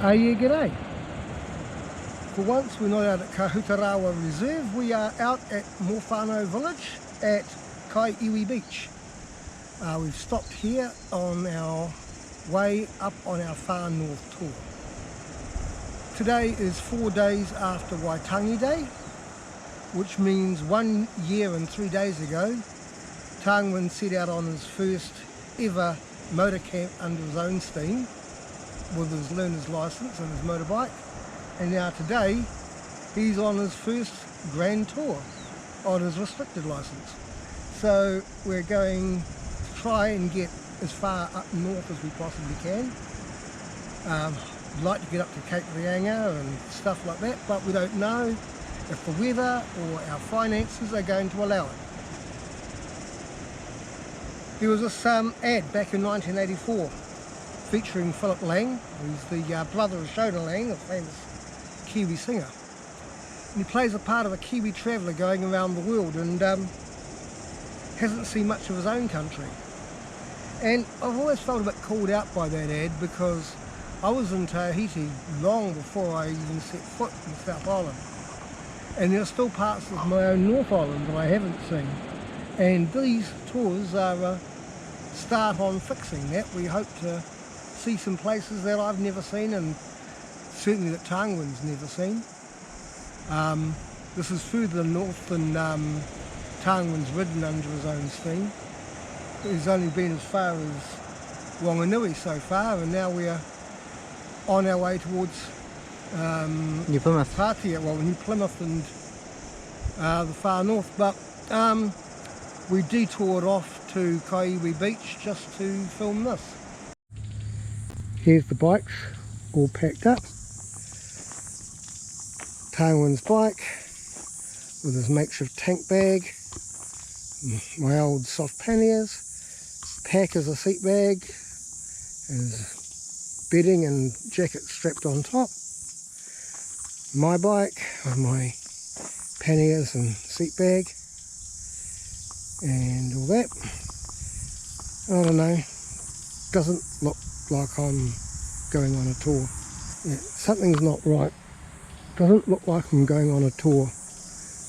Yeah, g'day. For once we're not out at Kahutarawa Reserve, we are out at Morwhano Village at Kaiiwi Beach. We've stopped here on our way up on our far north tour. Today is 4 days after Waitangi Day, which means 1 year and 3 days ago, Tangwin set out on his first ever motor camp under his own steam with his learner's licence and his motorbike. And now today, he's on his first grand tour on his restricted licence. So we're going to try and get as far up north as we possibly can. We'd like to get up to Cape Reinga and stuff like that, but we don't know if the weather or our finances are going to allow it. There was this ad back in 1984 featuring Philip Lang, who's the brother of Shona Lang, a famous Kiwi singer. And he plays a part of a Kiwi traveller going around the world and hasn't seen much of his own country. And I've always felt a bit called out by that ad because I was in Tahiti long before I even set foot in South Island. And there are still parts of my own North Island that I haven't seen. And these tours are a start on fixing that. We hope to see some places that I've never seen and certainly that Tangwin's never seen. This is further north than Tangwin's ridden under his own steam. He's only been as far as Wanganui so far, and now we're on our way towards New Plymouth. Patia, well, New Plymouth and the far north. But we detoured off to Kaiiwi Beach just to film this. Here's the bikes all packed up. Tangwin's bike with his makeshift tank bag, my old soft panniers, pack as a seat bag, his bedding and jacket strapped on top, my bike with my panniers and seat bag and all that. I don't know, doesn't look like I'm going on a tour. Yeah, something's not right. Doesn't look like I'm going on a tour.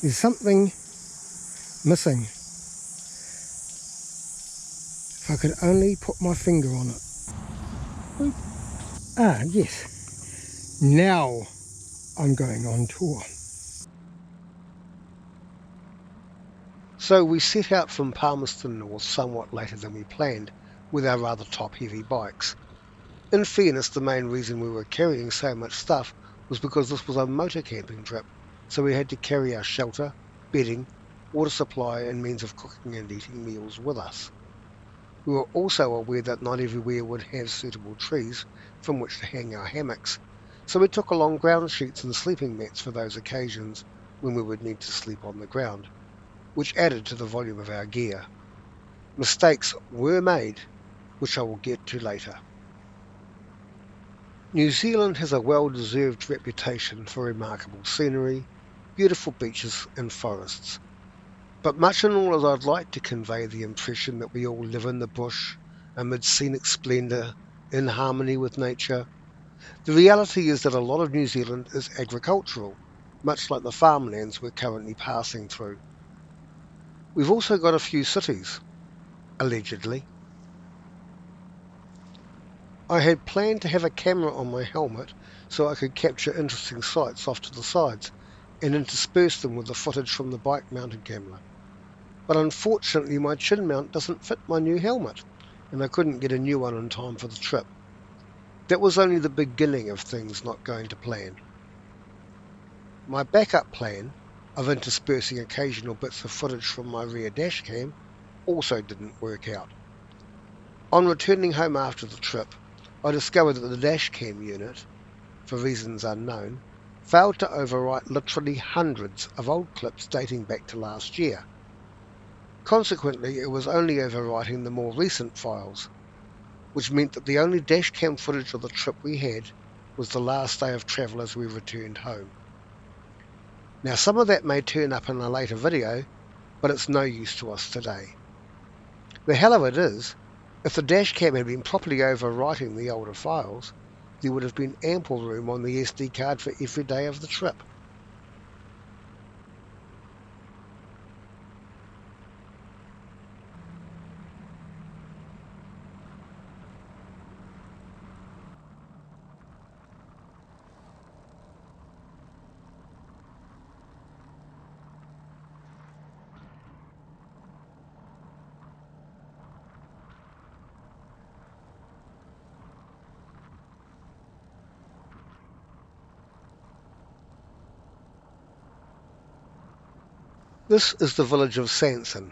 There's something missing. If I could only put my finger on it. Oop. Ah, yes. Now I'm going on tour. So we set out from Palmerston North somewhat later than we planned with our rather top-heavy bikes. In fairness, the main reason we were carrying so much stuff was because this was a motor camping trip, so we had to carry our shelter, bedding, water supply and means of cooking and eating meals with us. We were also aware that not everywhere would have suitable trees from which to hang our hammocks, so we took along ground sheets and sleeping mats for those occasions when we would need to sleep on the ground, which added to the volume of our gear. Mistakes were made, which I will get to later. New Zealand has a well-deserved reputation for remarkable scenery, beautiful beaches and forests. But much and all as I'd like to convey the impression that we all live in the bush, amid scenic splendour, in harmony with nature, the reality is that a lot of New Zealand is agricultural, much like the farmlands we're currently passing through. We've also got a few cities, allegedly. I had planned to have a camera on my helmet so I could capture interesting sights off to the sides and intersperse them with the footage from the bike-mounted camera. But unfortunately my chin mount doesn't fit my new helmet, and I couldn't get a new one in time for the trip. That was only the beginning of things not going to plan. My backup plan of interspersing occasional bits of footage from my rear dash cam also didn't work out. On returning home after the trip, I discovered that the dash cam unit, for reasons unknown, failed to overwrite literally hundreds of old clips dating back to last year. Consequently, it was only overwriting the more recent files, which meant that the only dash cam footage of the trip we had was the last day of travel as we returned home. Now some of that may turn up in a later video, but it's no use to us today. The hell of it is, if the dash cam had been properly overwriting the older files, there would have been ample room on the SD card for every day of the trip. This is the village of Sanson.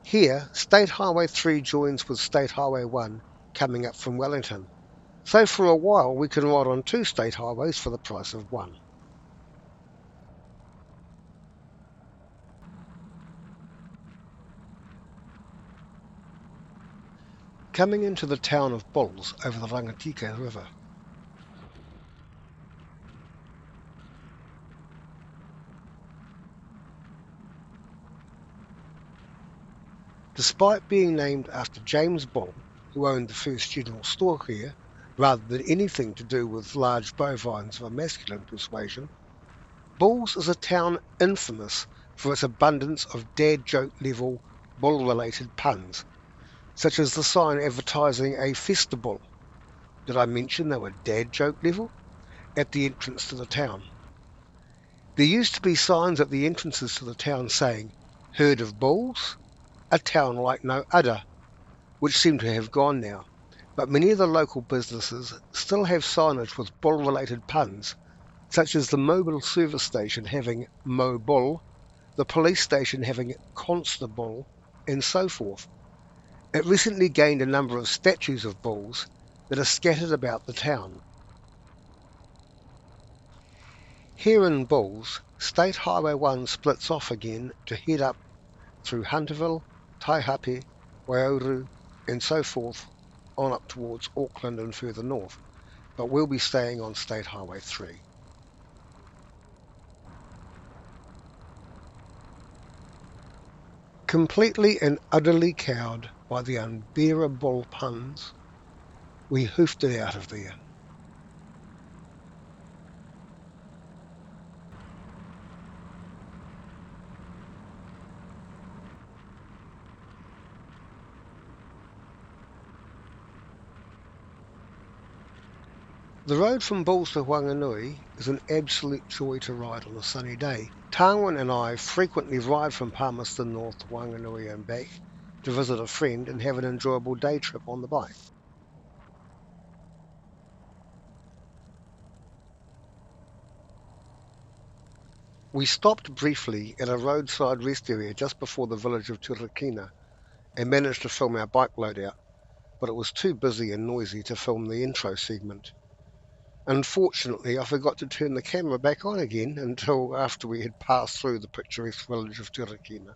Here, State Highway 3 joins with State Highway 1 coming up from Wellington. So for a while we can ride on two state highways for the price of one. Coming into the town of Bulls over the Rangitikei River. Despite being named after James Bull, who owned the first general store here, rather than anything to do with large bovines of a masculine persuasion, Bulls is a town infamous for its abundance of dad joke level bull related puns, such as the sign advertising a festival. Did I mention they were dad joke level? At the entrance to the town. There used to be signs at the entrances to the town saying, "Herd of bulls? A town like no other," which seem to have gone now. But many of the local businesses still have signage with bull-related puns, such as the mobile service station having Mo Bull, the police station having Constable, and so forth. It recently gained a number of statues of bulls that are scattered about the town. Here in Bulls, State Highway 1 splits off again to head up through Hunterville, Taihape, Waiouru, and so forth on up towards Auckland and further north, but we'll be staying on State Highway 3. Completely and utterly cowed by the unbearable puns, we hoofed it out of there. The road from Bulls to Whanganui is an absolute joy to ride on a sunny day. Tarwin and I frequently ride from Palmerston North to Whanganui and back to visit a friend and have an enjoyable day trip on the bike. We stopped briefly at a roadside rest area just before the village of Turakina and managed to film our bike loadout, but it was too busy and noisy to film the intro segment. Unfortunately, I forgot to turn the camera back on again until after we had passed through the picturesque village of Turakina.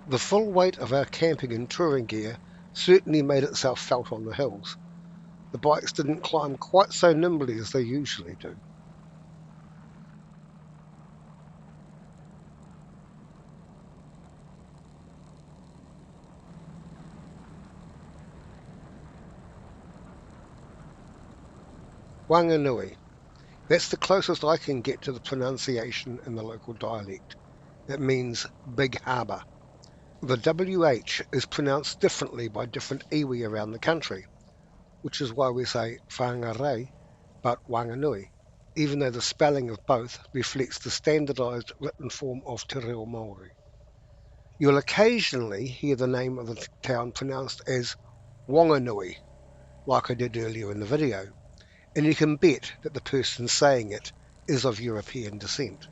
The full weight of our camping and touring gear certainly made itself felt on the hills. The bikes didn't climb quite so nimbly as they usually do. Wanganui. That's the closest I can get to the pronunciation in the local dialect. It means big harbour. The WH is pronounced differently by different iwi around the country, which is why we say Whangarei but Wanganui, even though the spelling of both reflects the standardised written form of Te Reo Māori. You'll occasionally hear the name of the town pronounced as Whanganui, like I did earlier in the video, and you can bet that the person saying it is of European descent.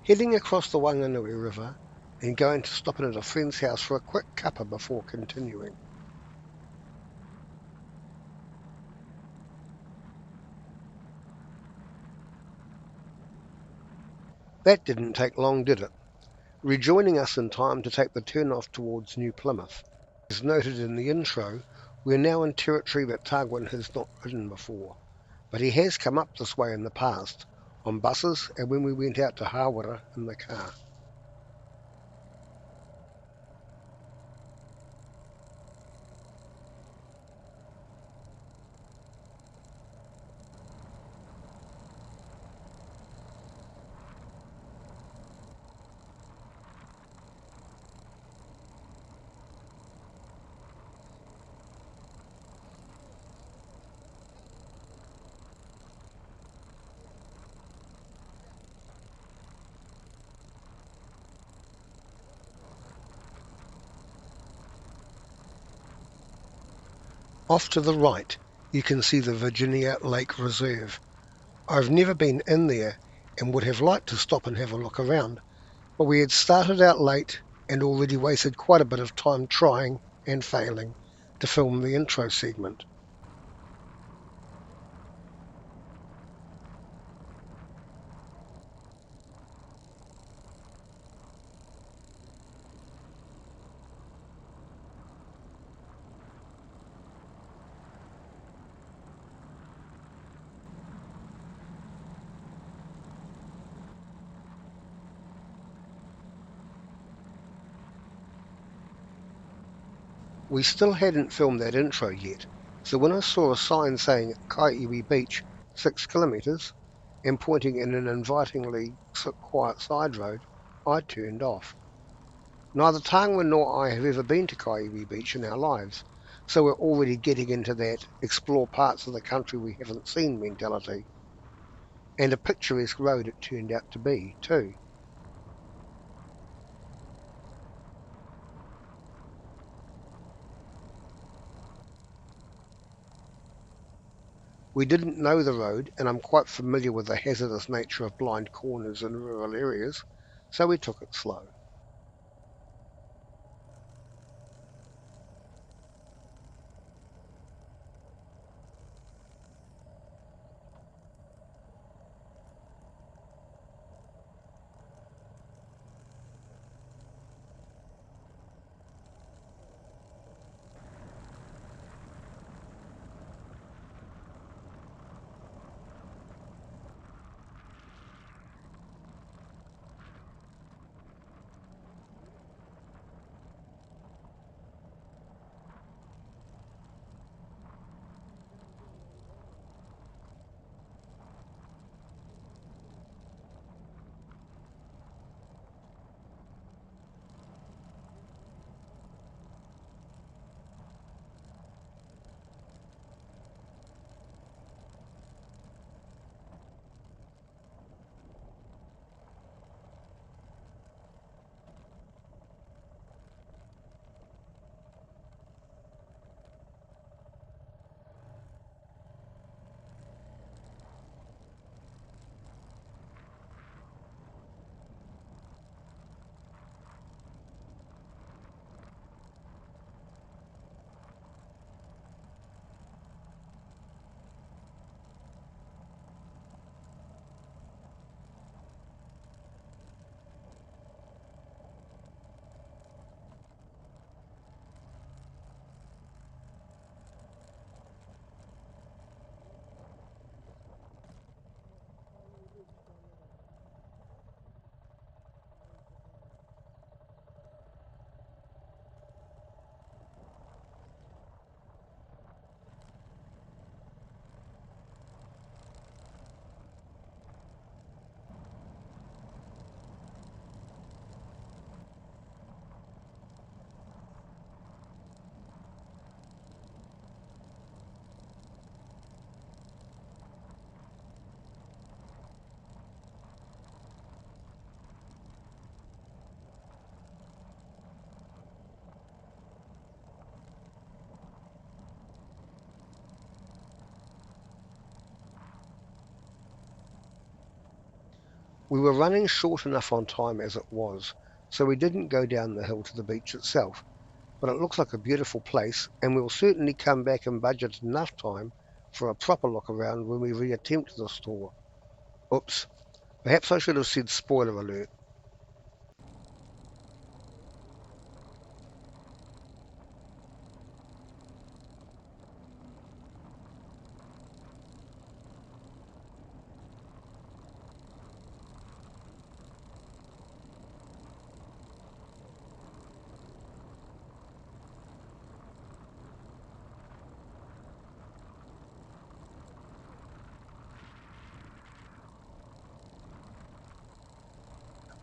Heading across the Whanganui River and going to stop in at a friend's house for a quick cuppa before continuing. That didn't take long, did it? Rejoining us in time to take the turn off towards New Plymouth. As noted in the intro, we're now in territory that Targwin has not ridden before, but he has come up this way in the past, on buses and when we went out to Hawera in the car. Off to the right, you can see the Virginia Lake Reserve. I've never been in there and would have liked to stop and have a look around, but we had started out late and already wasted quite a bit of time trying and failing to film the intro segment. We still hadn't filmed that intro yet, so when I saw a sign saying Kaiiwi Beach 6 kilometres and pointing in an invitingly quiet side road, I turned off. Neither Tangwin nor I have ever been to Kaiiwi Beach in our lives, so we're already getting into that explore parts of the country we haven't seen mentality. And a picturesque road it turned out to be, too. We didn't know the road, and I'm quite familiar with the hazardous nature of blind corners in rural areas, so we took it slow. We were running short enough on time as it was, so we didn't go down the hill to the beach itself, but it looks like a beautiful place, and we'll certainly come back and budget enough time for a proper look around when we reattempt this tour. Oops, perhaps I should have said spoiler alert.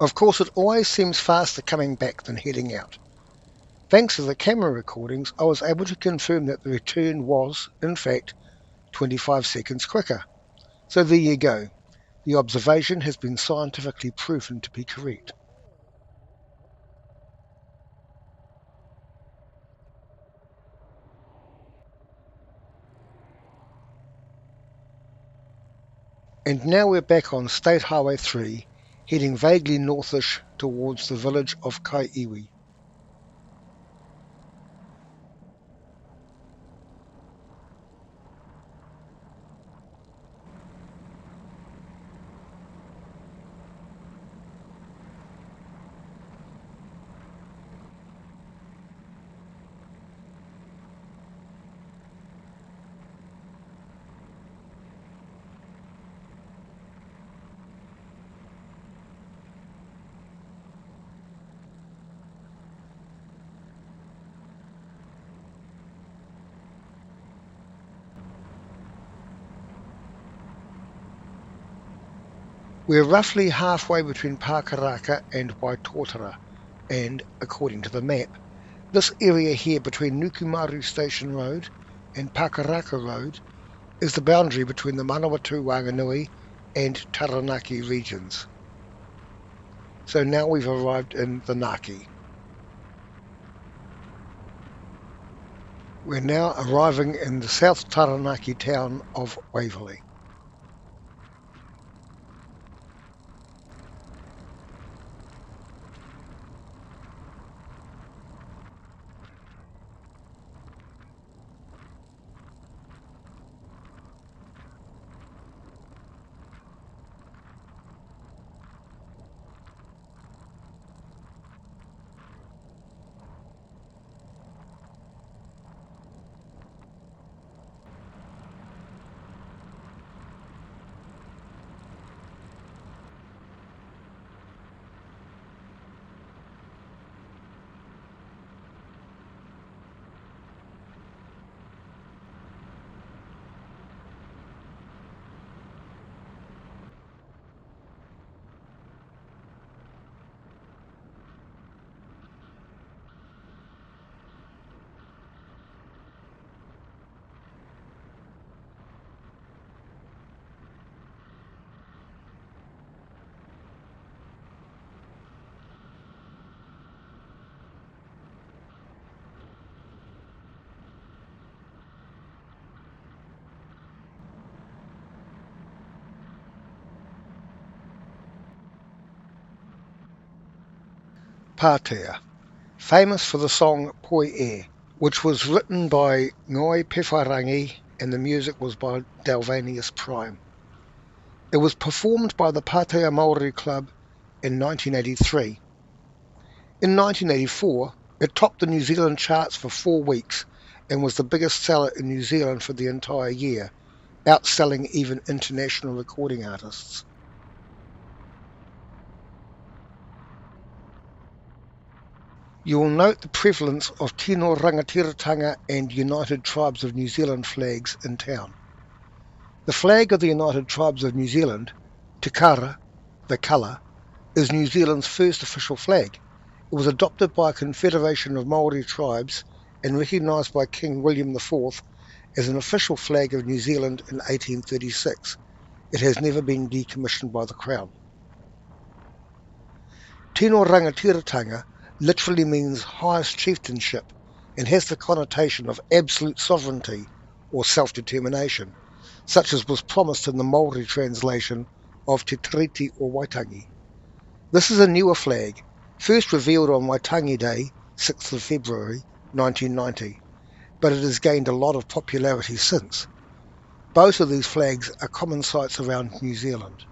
Of course, it always seems faster coming back than heading out. Thanks to the camera recordings, I was able to confirm that the return was, in fact, 25 seconds quicker. So there you go. The observation has been scientifically proven to be correct. And now we're back on State Highway 3, heading vaguely northish towards the village of Kaiiwi. We're roughly halfway between Pakaraka and Waitotara, and, according to the map, this area here between Nukumaru Station Road and Pakaraka Road is the boundary between the Manawatu Wanganui and Taranaki regions. So now we've arrived in the Ngāki. We're now arriving in the South Taranaki town of Waverley. Pātea, famous for the song Poi E, which was written by Ngoi Pewharangi and the music was by Dalvanius Prime. It was performed by the Pātea Māori Club in 1983. In 1984, it topped the New Zealand charts for 4 weeks and was the biggest seller in New Zealand for the entire year, outselling even international recording artists. You will note the prevalence of Tino Rangatiratanga and United Tribes of New Zealand flags in town. The flag of the United Tribes of New Zealand, Te Kara, the colour, is New Zealand's first official flag. It was adopted by a confederation of Māori tribes and recognised by King William IV as an official flag of New Zealand in 1836. It has never been decommissioned by the Crown. Tino Rangatiratanga literally means highest chieftainship and has the connotation of absolute sovereignty or self-determination, such as was promised in the Māori translation of Te Tiriti or Waitangi. This is a newer flag, first revealed on Waitangi Day, 6th of February 1990, but it has gained a lot of popularity since. Both of these flags are common sights around New Zealand.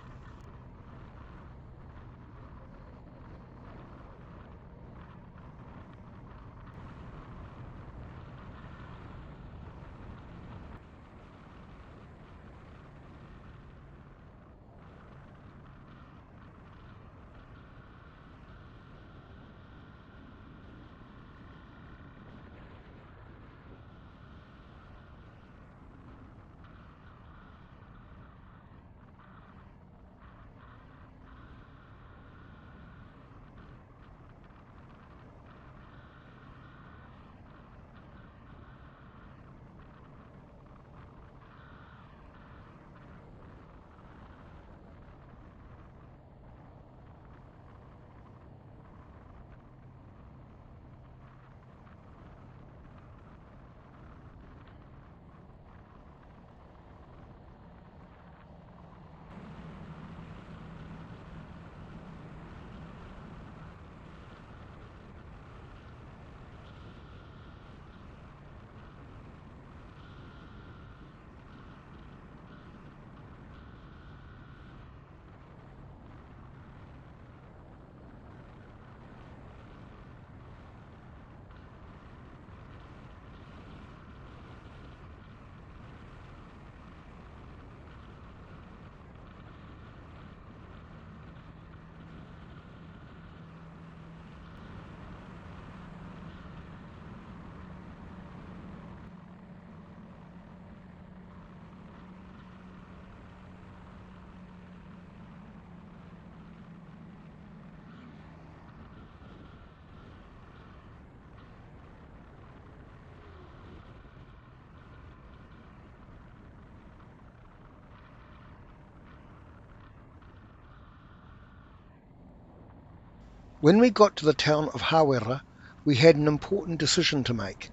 When we got to the town of Hawera, we had an important decision to make.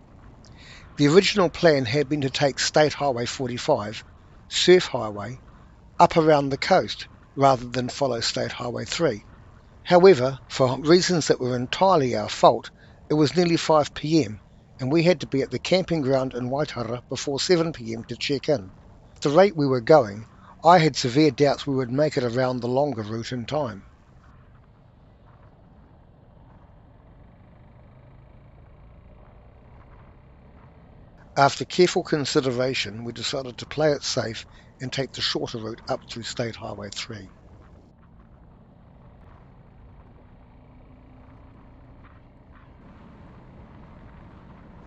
The original plan had been to take State Highway 45, Surf Highway, up around the coast rather than follow State Highway 3. However, for reasons that were entirely our fault, it was nearly 5 p.m. and we had to be at the camping ground in Waitara before 7 p.m. to check in. At the rate we were going, I had severe doubts we would make it around the longer route in time. After careful consideration, we decided to play it safe and take the shorter route up through State Highway 3.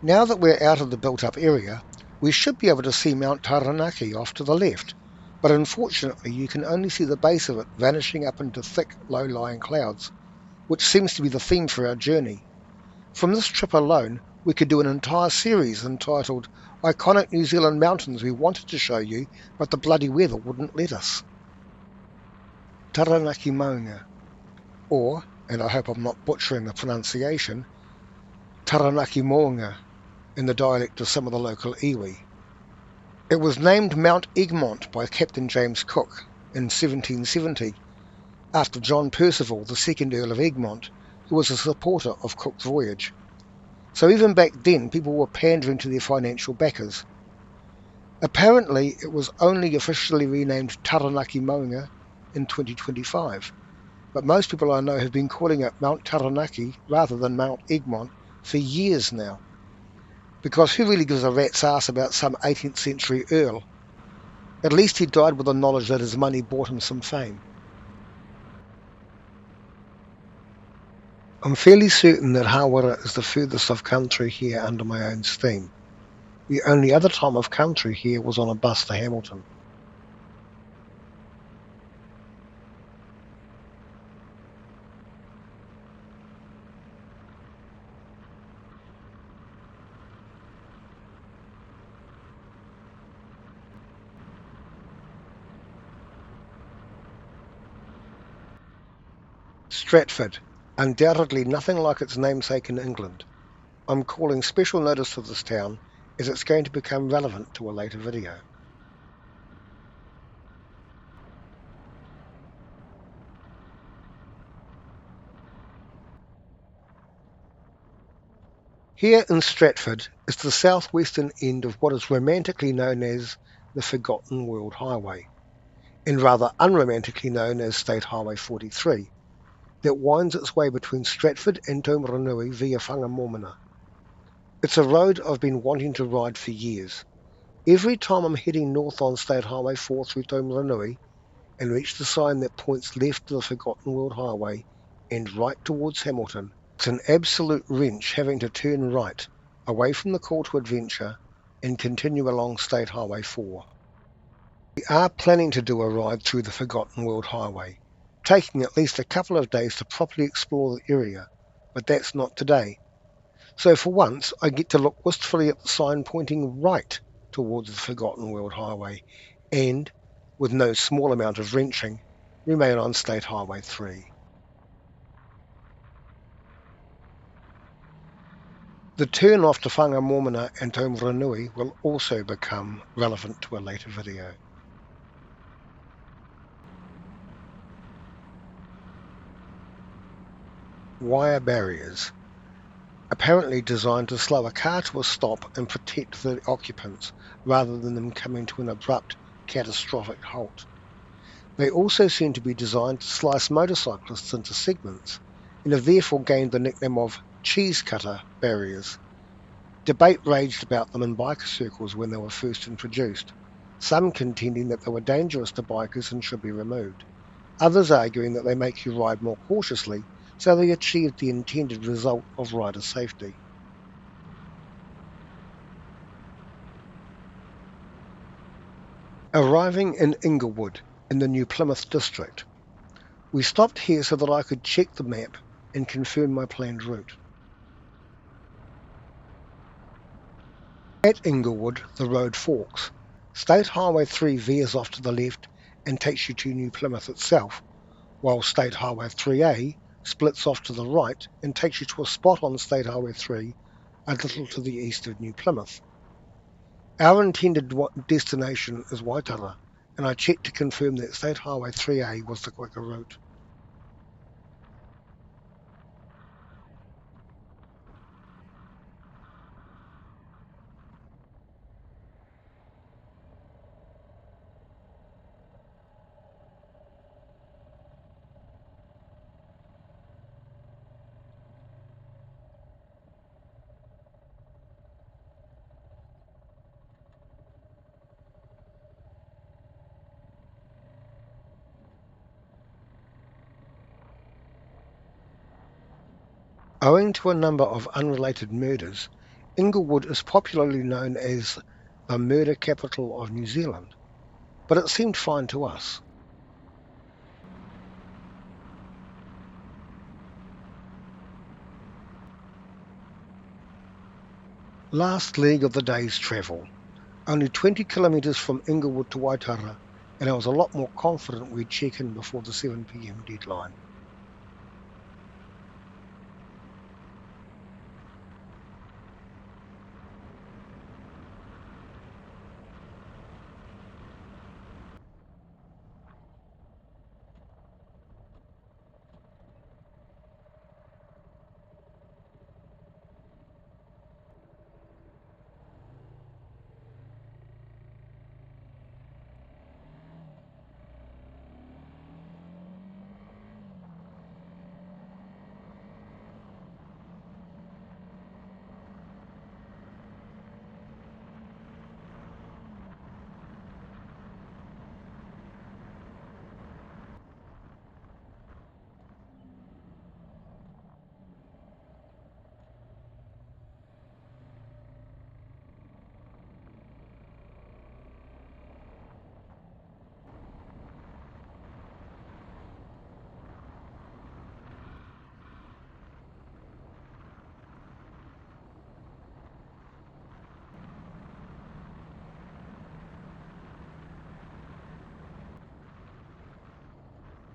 Now that we're out of the built-up area, we should be able to see Mount Taranaki off to the left, but unfortunately you can only see the base of it vanishing up into thick, low-lying clouds, which seems to be the theme for our journey. From this trip alone, we could do an entire series entitled Iconic New Zealand Mountains We Wanted to Show You, but the bloody weather wouldn't let us. Taranaki Maunga, or, and I hope I'm not butchering the pronunciation, Taranaki Moonga, in the dialect of some of the local iwi. It was named Mount Egmont by Captain James Cook in 1770, after John Percival, the second Earl of Egmont, who was a supporter of Cook's voyage. So even back then, people were pandering to their financial backers. Apparently, it was only officially renamed Taranaki Maunga in 2025, but most people I know have been calling it Mount Taranaki rather than Mount Egmont for years now. Because who really gives a rat's ass about some 18th century earl? At least he died with the knowledge that his money bought him some fame. I'm fairly certain that Hawera is the furthest I've come through here under my own steam. The only other time I've come through here was on a bus to Hamilton. Stratford, undoubtedly nothing like its namesake in England. I'm calling special notice to this town as it's going to become relevant to a later video. Here in Stratford is the southwestern end of what is romantically known as the Forgotten World Highway, and rather unromantically known as State Highway 43, that winds its way between Stratford and Taumarunui via Whangamomana. It's a road I've been wanting to ride for years. Every time I'm heading north on State Highway 4 through Taumarunui and reach the sign that points left to the Forgotten World Highway and right towards Hamilton, it's an absolute wrench having to turn right, away from the call to adventure, and continue along State Highway 4. We are planning to do a ride through the Forgotten World Highway, taking at least a couple of days to properly explore the area, but that's not today. So for once, I get to look wistfully at the sign pointing right towards the Forgotten World Highway and, with no small amount of wrenching, remain on State Highway 3. The turn off to Whangamomana and Taumarunui will also become relevant to a later video. Wire barriers, apparently designed to slow a car to a stop and protect the occupants rather than them coming to an abrupt, catastrophic halt. They also seem to be designed to slice motorcyclists into segments and have therefore gained the nickname of cheese cutter barriers. Debate raged about them in biker circles when they were first introduced, some contending that they were dangerous to bikers and should be removed, others arguing that they make you ride more cautiously so they achieve the intended result of rider safety. Arriving in Inglewood in the New Plymouth district, we stopped here so that I could check the map and confirm my planned route. At Inglewood, the road forks. State Highway 3 veers off to the left and takes you to New Plymouth itself, while State Highway 3A splits off to the right and takes you to a spot on State Highway 3 a little to the east of New Plymouth. Our intended destination is Waitara, and I checked to confirm that State Highway 3A was the quicker route. Owing to a number of unrelated murders, Inglewood is popularly known as the murder capital of New Zealand, but it seemed fine to us. Last leg of the day's travel, only 20 kilometres from Inglewood to Waitara, and I was a lot more confident we'd check in before the 7 p.m. deadline.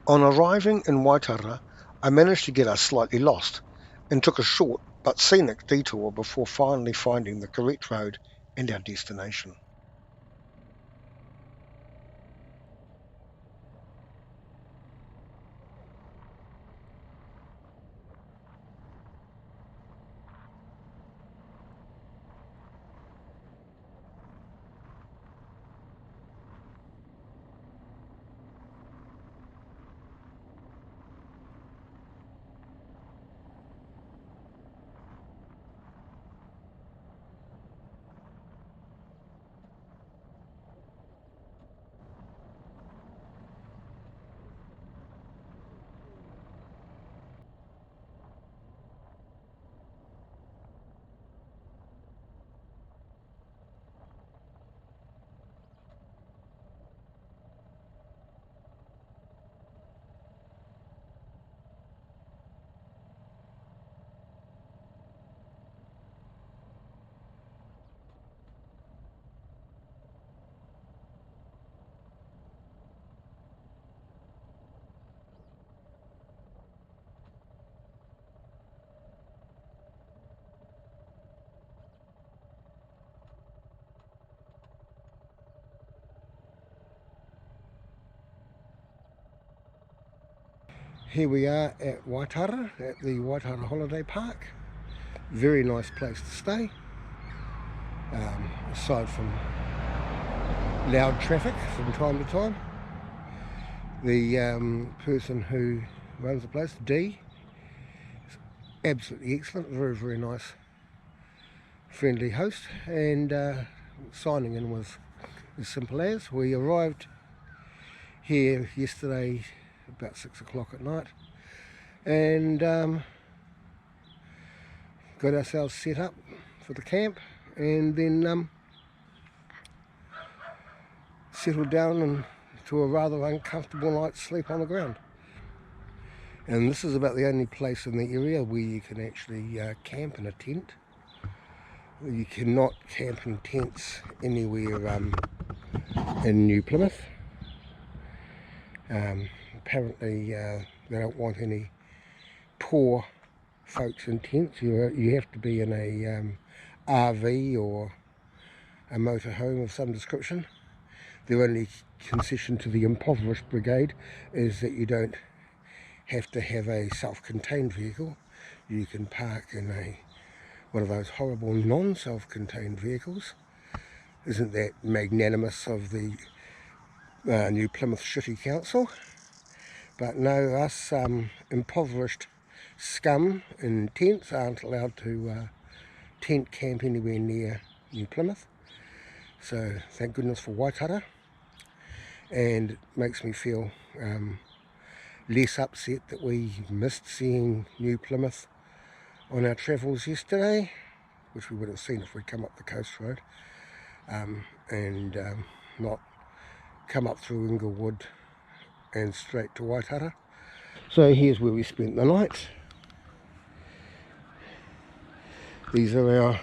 On arriving in Waitara, I managed to get us slightly lost and took a short but scenic detour before finally finding the correct road and our destination. Here we are at Waitara, at the Waitara Holiday Park. Very nice place to stay, aside from loud traffic from time to time. The person who runs the place, Dee, is absolutely excellent, very, very nice, friendly host, and signing in was as simple as. We arrived here yesterday about 6 o'clock at night, and got ourselves set up for the camp, and then settled down and to a rather uncomfortable night's sleep on the ground. And this is about the only place in the area where you can actually camp in a tent. You cannot camp in tents anywhere in New Plymouth. Apparently they don't want any poor folks in tents. You have to be in a RV or a motorhome of some description. The only concession to the impoverished brigade is that you don't have to have a self-contained vehicle. You can park in one of those horrible non-self-contained vehicles. Isn't that magnanimous of the New Plymouth City Council? But no, us impoverished scum in tents aren't allowed to tent camp anywhere near New Plymouth. So thank goodness for Waitara, and it makes me feel less upset that we missed seeing New Plymouth on our travels yesterday, which we would have seen if we'd come up the coast road, and not come up through Inglewood and straight to Waitara. So here's where we spent the night. These are our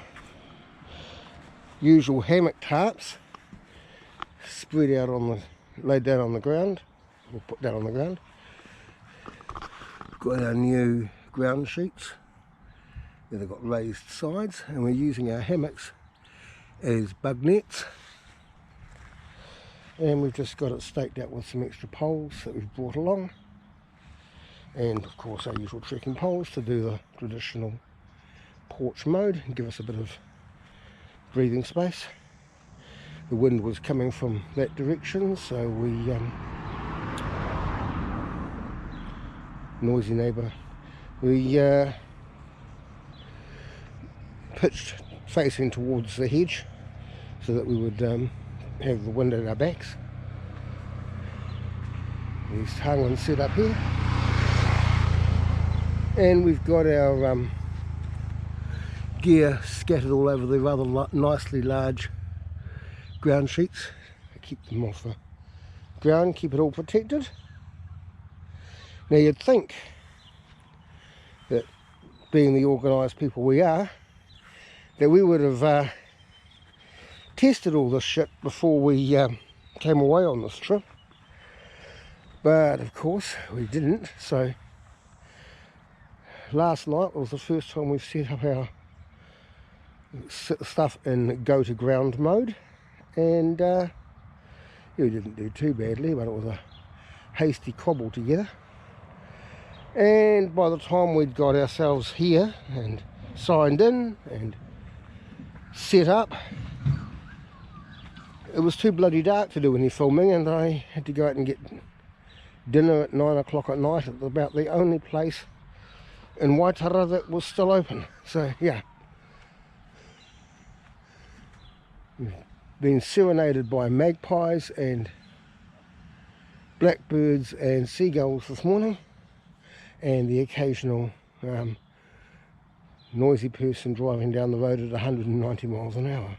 usual hammock tarps, spread out laid down on the ground, or put down on the ground. Got our new ground sheets. They've got raised sides, and we're using our hammocks as bug nets. And we've just got it staked out with some extra poles that we've brought along, and of course our usual trekking poles to do the traditional porch mode and give us a bit of breathing space. The wind was coming from that direction, so we noisy neighbour, we pitched facing towards the hedge so that we would have the wind at our backs. He's hung and set up here, and we've got our gear scattered all over the rather nicely large ground sheets to keep them off the ground, keep it all protected. Now you'd think that, being the organised people we are, that we would have tested all this shit before we came away on this trip, but of course we didn't. So last night was the first time we've set up our stuff in go to ground mode, and we didn't do too badly, but it was a hasty cobble together. And by the time we'd got ourselves here and signed in and set up, it was too bloody dark to do any filming, and I had to go out and get dinner at 9 o'clock at night at about the only place in Waitara that was still open. So yeah, we've been serenaded by magpies and blackbirds and seagulls this morning, and the occasional noisy person driving down the road at 190 miles an hour.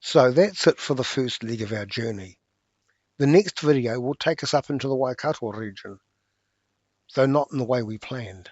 So that's it for the first leg of our journey. The next video will take us up into the Waikato region, though not in the way we planned.